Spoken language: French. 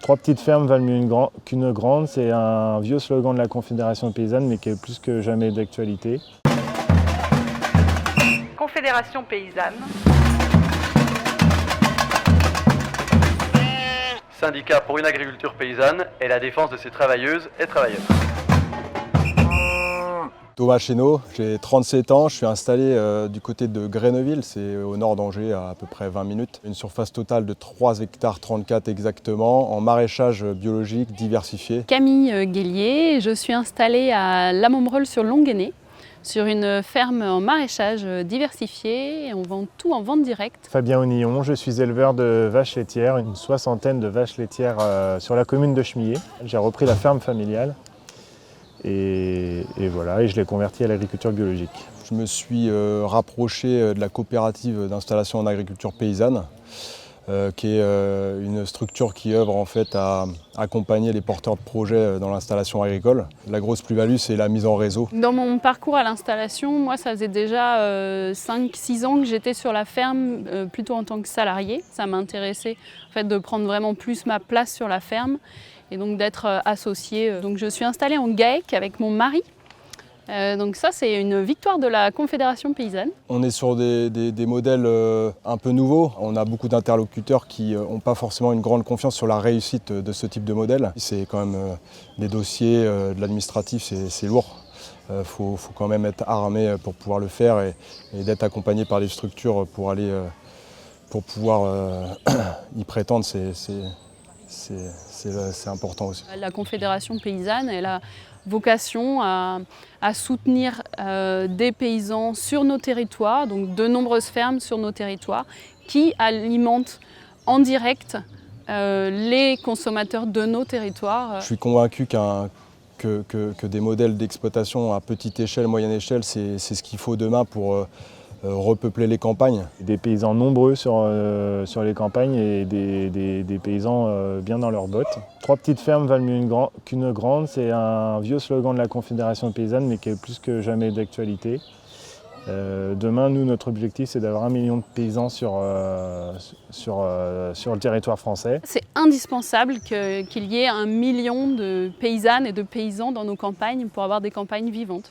Trois petites fermes valent mieux qu'une grande, c'est un vieux slogan de la Confédération paysanne, mais qui est plus que jamais d'actualité. Confédération paysanne. Syndicat pour une agriculture paysanne et la défense de ses travailleuses et travailleurs. Thomas Chénaud, j'ai 37 ans, je suis installé du côté de Greneville, c'est au nord d'Angers à peu près 20 minutes. Une surface totale de 3 hectares 34 exactement, en maraîchage biologique diversifié. Camille Guélier, je suis installée à La Montbreul sur Longuenay, sur une ferme en maraîchage diversifié et on vend tout en vente directe. Fabien Onillon, je suis éleveur de vaches laitières, une soixantaine de vaches laitières sur la commune de Chemillé. J'ai repris la ferme familiale. Et voilà, et je l'ai converti à l'agriculture biologique. Je me suis rapproché de la coopérative d'installation en agriculture paysanne, qui est une structure qui œuvre en fait à accompagner les porteurs de projets dans l'installation agricole. La grosse plus-value, c'est la mise en réseau. Dans mon parcours à l'installation, moi ça faisait déjà 5-6 ans que j'étais sur la ferme, plutôt en tant que salarié. Ça m'intéressait en fait, de prendre vraiment plus ma place sur la ferme et donc d'être associée. Donc je suis installée en GAEC avec mon mari. Donc ça, c'est une victoire de la Confédération paysanne. On est sur des modèles un peu nouveaux. On a beaucoup d'interlocuteurs qui n'ont pas forcément une grande confiance sur la réussite de ce type de modèle. C'est quand même des dossiers, de l'administratif, c'est lourd. Faut quand même être armé pour pouvoir le faire et d'être accompagné par des structures pour pouvoir y prétendre. C'est important aussi. La Confédération paysanne, elle a vocation à soutenir des paysans sur nos territoires, donc de nombreuses fermes sur nos territoires, qui alimentent en direct les consommateurs de nos territoires. Je suis convaincu que des modèles d'exploitation à petite échelle, moyenne échelle, c'est ce qu'il faut demain pour repeupler les campagnes. Des paysans nombreux sur les campagnes et des paysans bien dans leurs bottes. Trois petites fermes valent mieux qu'une grande, c'est un vieux slogan de la Confédération paysanne, mais qui est plus que jamais d'actualité. Demain, nous, notre objectif, c'est d'avoir 1 million de paysans sur le territoire français. C'est indispensable qu'il y ait 1 million de paysannes et de paysans dans nos campagnes pour avoir des campagnes vivantes.